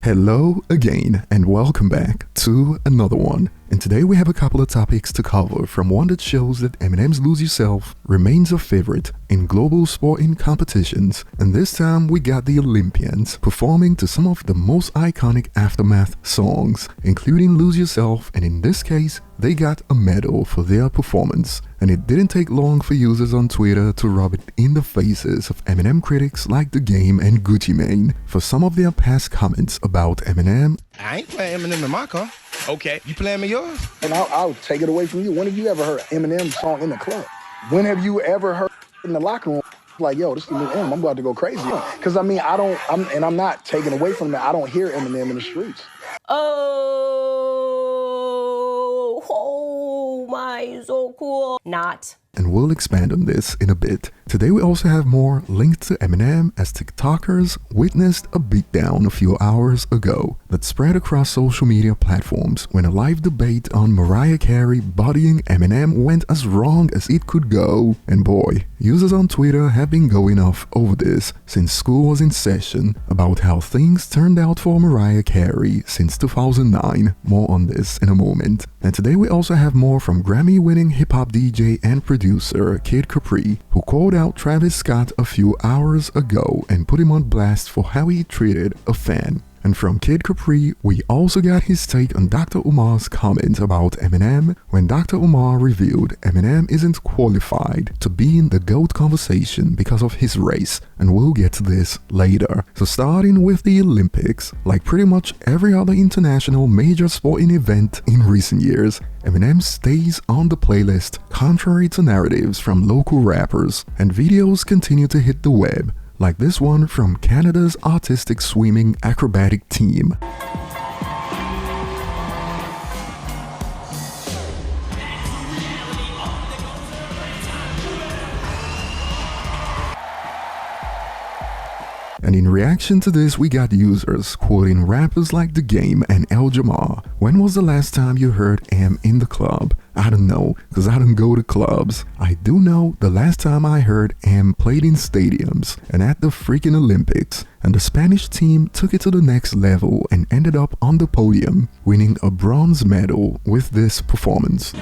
Hello again and welcome back to another one. And today we have a couple of topics to cover, from one that shows that Eminem's Lose Yourself remains a favorite in global sporting competitions, and this time we got the Olympians performing to some of the most iconic Aftermath songs, including Lose Yourself, and in this case they got a medal for their performance. And it didn't take long for users on Twitter to rub it in the faces of Eminem critics like The Game and Gucci Mane for some of their past comments about Eminem. I ain't playing Eminem in my car. Okay. You playing me yours? And I'll take it away from you. When have you ever heard Eminem's song in the club? When have you ever heard in the locker room like, yo, this is the new Eminem, I'm about to go crazy? Because I mean, I'm not taking away from that. I don't hear Eminem in the streets. Oh my, so cool. Not. And we'll expand on this in a bit. Today we also have more linked to Eminem, as TikTokers witnessed a beatdown a few hours ago that spread across social media platforms when a live debate on Mariah Carey bodying Eminem went as wrong as it could go. And boy, users on Twitter have been going off over this since school was in session about how things turned out for Mariah Carey since 2009. More on this in a moment. And today we also have more from Grammy-winning hip-hop DJ and producer Kid Capri, who called out Travis Scott a few hours ago and put him on blast for how he treated a fan. And from Kid Capri, we also got his take on Dr. Umar's comment about Eminem when Dr. Umar revealed Eminem isn't qualified to be in the GOAT conversation because of his race, and we'll get to this later. So starting with the Olympics, like pretty much every other international major sporting event in recent years, Eminem stays on the playlist contrary to narratives from local rappers, and videos continue to hit the web, like this one from Canada's artistic swimming acrobatic team. And in reaction to this, we got users quoting rappers like The Game and El Jamar. When was the last time you heard Em in the club? I don't know, cause I don't go to clubs. I do know the last time I heard Em played in stadiums and at the freaking Olympics, and the Spanish team took it to the next level and ended up on the podium, winning a bronze medal with this performance.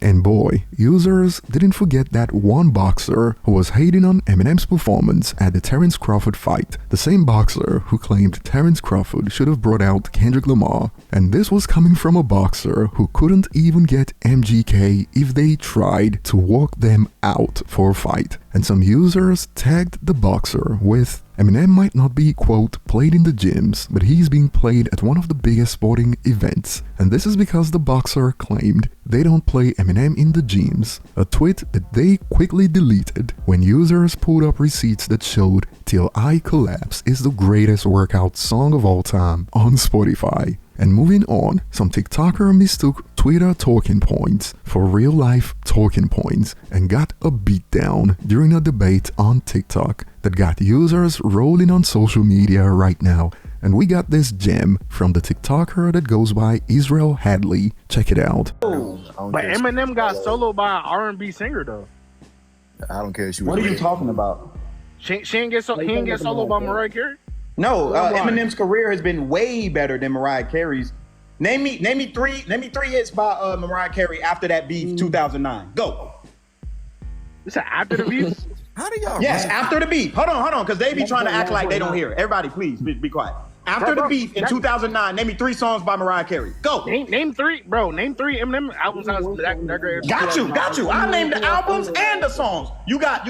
And boy, users didn't forget that one boxer who was hating on Eminem's performance at the Terence Crawford fight, the same boxer who claimed Terence Crawford should have brought out Kendrick Lamar. And this was coming from a boxer who couldn't even get MGK if they tried to walk them out for a fight. And some users tagged the boxer with, Eminem might not be, quote, played in the gyms, but he's being played at one of the biggest sporting events. And this is because the boxer claimed they don't play Eminem in the gyms, a tweet that they quickly deleted when users pulled up receipts that showed Till I Collapse is the greatest workout song of all time on Spotify. And moving on, some TikToker mistook Twitter talking points for real-life talking points and got a beatdown during a debate on TikTok that got users rolling on social media right now. And we got this gem from the TikToker that goes by Israel Hadley. Check it out. But Eminem got soloed by an R&B singer though. I don't care if she What are you talking about? She didn't get soloed by Mariah Carey? No, Eminem's career has been way better than Mariah Carey's. Name me three hits by Mariah Carey after that beef 2009. Go. You said after the beef? How do y'all? Yes, after the beef. Hold on, because they be trying to act like they don't hear. Everybody, please be quiet. After the beef in 2009, name me 3 songs by Mariah Carey. Go. Name three, bro. Name 3 Eminem albums. That great. Got you. I named the albums and the songs. You got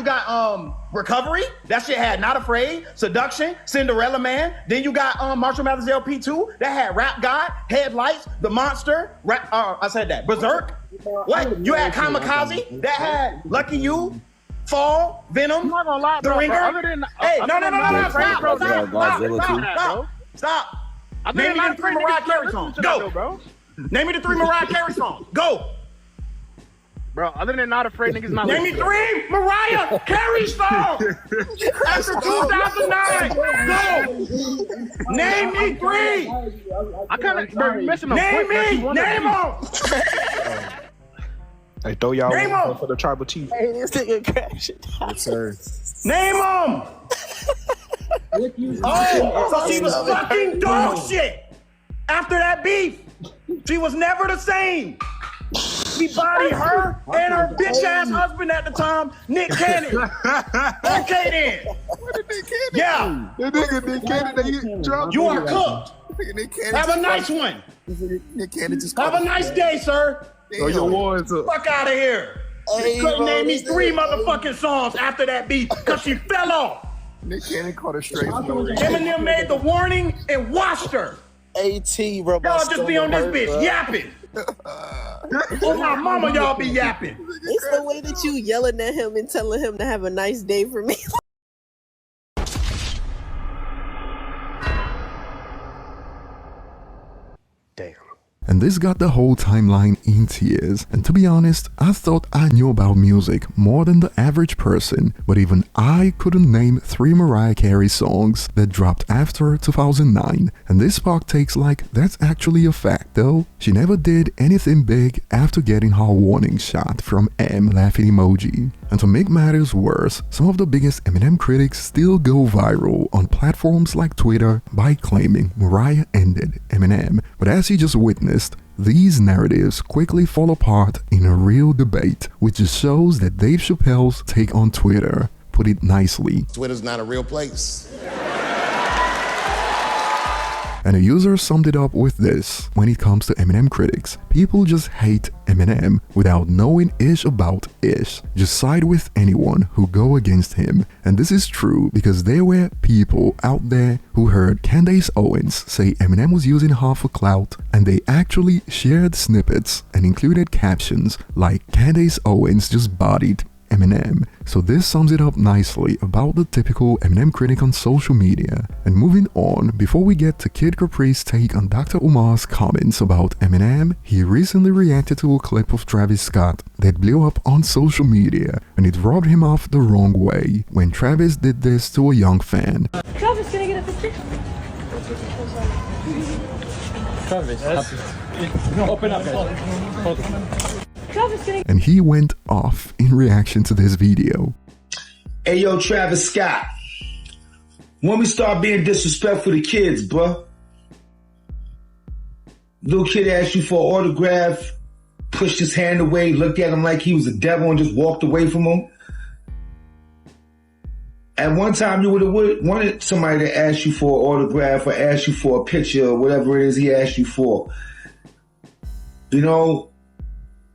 Recovery. That shit had Not Afraid, Seduction, Cinderella Man. Then you got Marshall Mathers LP 2. That had Rap God, Headlights, The Monster. I said that. Berserk. What? You had Kamikaze. That had Lucky You, Fall, Venom, I'm not gonna lie, The bro, Ringer. no. Stop. Name me the 3 Mariah Carey songs. Go. Name me the 3 Mariah Carey songs. Go. Bro, other than Not Afraid, niggas not Name me listening. 3 Mariah Carey songs after 2009. Go. Name me 3. I kind of, bro, you missing my Name point. me. Name them. Hey, throw y'all Name one 'em. for the tribal chief. Hey, this nigga crashing. Yes, sir. Name them. Oh, so she was fucking dog shit after that beef. She was never the same. We bodied her and her bitch ass husband at the time, Nick Cannon. Okay then. What did Nick Cannon Yeah, do? The nigga Nick Cannon, they dropped. you are cooked. Nick Cannon Have a just nice fucking- one. Nick Cannon just Have a nice day, sir. Throw your ones up. Fuck out of here. Hey, Couldn't bro, name me this 3 nigga- motherfucking songs after that beef because she fell off. Nick Cannon caught her straight from the ring. Eminem made the warning and washed her. AT, bro. Y'all just be on this bitch yapping. Oh my mama, y'all be yapping. It's the way that you yelling at him and telling him to have a nice day for me. Damn. And this got the whole timeline in tears. And to be honest, I thought I knew about music more than the average person, but even I couldn't name 3 Mariah Carey songs that dropped after 2009. And this spark takes like, that's actually a fact though. She never did anything big after getting her warning shot from M laughing emoji. And to make matters worse, some of the biggest Eminem critics still go viral on platforms like Twitter by claiming Mariah ended Eminem. But as you just witnessed, these narratives quickly fall apart in a real debate, which just shows that Dave Chappelle's take on Twitter put it nicely. Twitter's not a real place. And a user summed it up with this: when it comes to Eminem critics, people just hate Eminem without knowing ish about ish. Just side with anyone who go against him. And this is true because there were people out there who heard Candace Owens say Eminem was using her for clout, and they actually shared snippets and included captions like Candace Owens just bodied Eminem. So this sums it up nicely about the typical Eminem critic on social media. And moving on, before we get to Kid Capri's take on Dr. Omar's comments about Eminem, he recently reacted to a clip of Travis Scott that blew up on social media, and it rubbed him off the wrong way when Travis did this to a young fan. Travis, can I get a picture? Open up, guys. Travis, can I And he went off in reaction to this video. Hey, yo, Travis Scott. When we start being disrespectful to kids, bruh? Little kid asked you for an autograph, pushed his hand away, looked at him like he was a devil and just walked away from him. At one time, you would have wanted somebody to ask you for an autograph or ask you for a picture or whatever it is he asked you for. You know,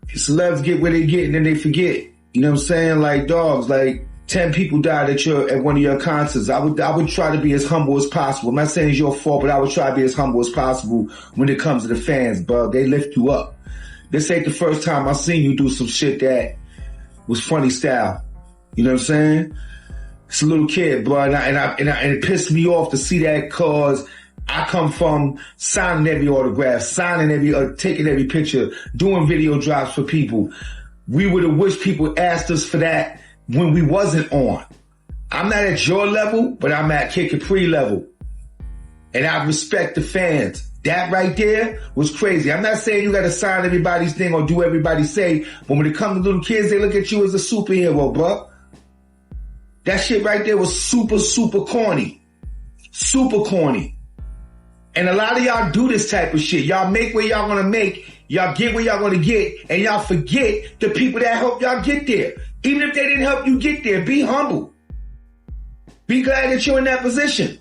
celebs get where they get and then they forget. You know what I'm saying? Like dogs, like 10 people died at one of your concerts. I would try to be as humble as possible. I'm not saying it's your fault, but I would try to be as humble as possible when it comes to the fans, bro. They lift you up. This ain't the first time I seen you do some shit that was funny style. You know what I'm saying? It's a little kid, bro, and it pissed me off to see that, cause I come from signing every autograph, taking every picture, doing video drops for people. We would have wished people asked us for that when we wasn't on. I'm not at your level, but I'm at Kid Capri level. And I respect the fans. That right there was crazy. I'm not saying you gotta sign everybody's thing or do everybody say, but when it comes to little kids, they look at you as a superhero, bro. That shit right there was super, super corny. Super corny. And a lot of y'all do this type of shit. Y'all make where y'all gonna make, y'all get where y'all gonna get, and y'all forget the people that helped y'all get there. Even if they didn't help you get there, be humble. Be glad that you're in that position.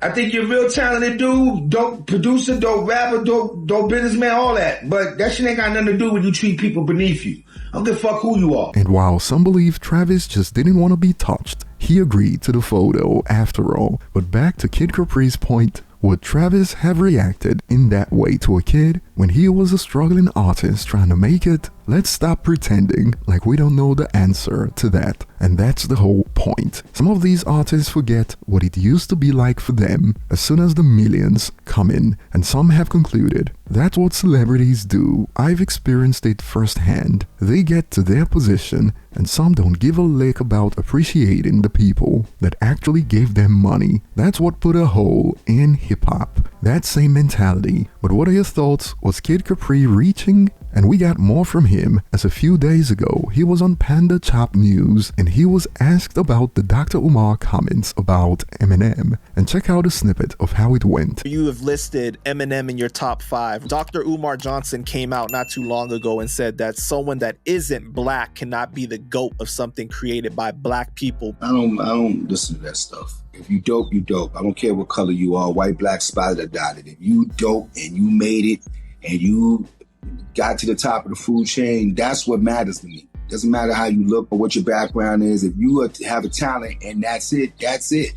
I think you're a real talented dude, dope producer, dope rapper, dope businessman, all that. But that shit ain't got nothing to do when you treat people beneath you. I don't give a fuck who you are. And while some believe Travis just didn't want to be touched, he agreed to the photo after all. But back to Kid Capri's point, would Travis have reacted in that way to a kid when he was a struggling artist trying to make it? Let's stop pretending like we don't know the answer to that. And that's the whole point. Some of these artists forget what it used to be like for them as soon as the millions come in, and some have concluded that's what celebrities do. I've experienced it firsthand. They get to their position and some don't give a lick about appreciating the people that actually gave them money. That's what put a hole in hip-hop. That same mentality. But what are your thoughts? Was Kid Capri reaching? And we got more from him as a few days ago he was on Panda Chop News and he was asked about the Dr. Umar comments about Eminem. And check out a snippet of how it went. You have listed Eminem in your top 5. Dr. Umar Johnson came out not too long ago and said that someone that isn't black cannot be the GOAT of something created by black people. I don't listen to that stuff. If you dope, you dope. I don't care what color you are, white, black, spotted, or dotted. If you dope and you made it and you got to the top of the food chain, that's what matters to me. Doesn't matter how you look or what your background is. If you have a talent and that's it, that's it.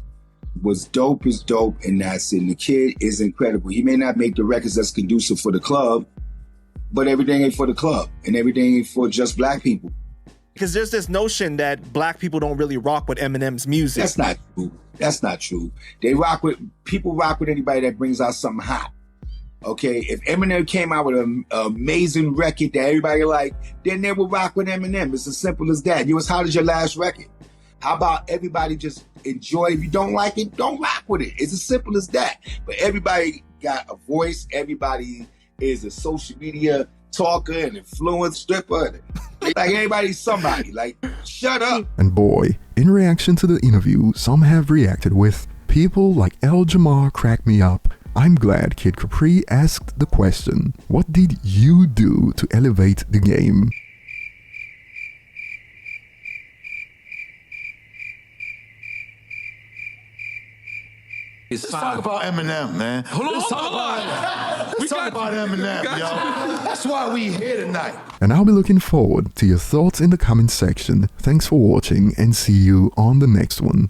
What's dope is dope and that's it. And the kid is incredible. He may not make the records that's conducive for the club, but everything ain't for the club and everything ain't for just black people. Because there's this notion that black people don't really rock with Eminem's music. That's not true. That's not true. People rock with anybody that brings out something hot. Okay, if Eminem came out with an amazing record that everybody like, then they will rock with Eminem. It's as simple as that. You was hot as your last record. How about everybody just enjoy? If you don't like it, don't rock with it. It's as simple as that. But everybody got a voice. Everybody is a social media talker and influence stripper. Like everybody's somebody. Like, shut up. And boy, in reaction to the interview, some have reacted with, people like El Jamar crack me up. I'm glad Kid Capri asked the question, what did you do to elevate the game? Let's talk about Eminem, man. Let's talk about Eminem, yo. That's why we here tonight. And I'll be looking forward to your thoughts in the comment section. Thanks for watching and see you on the next one.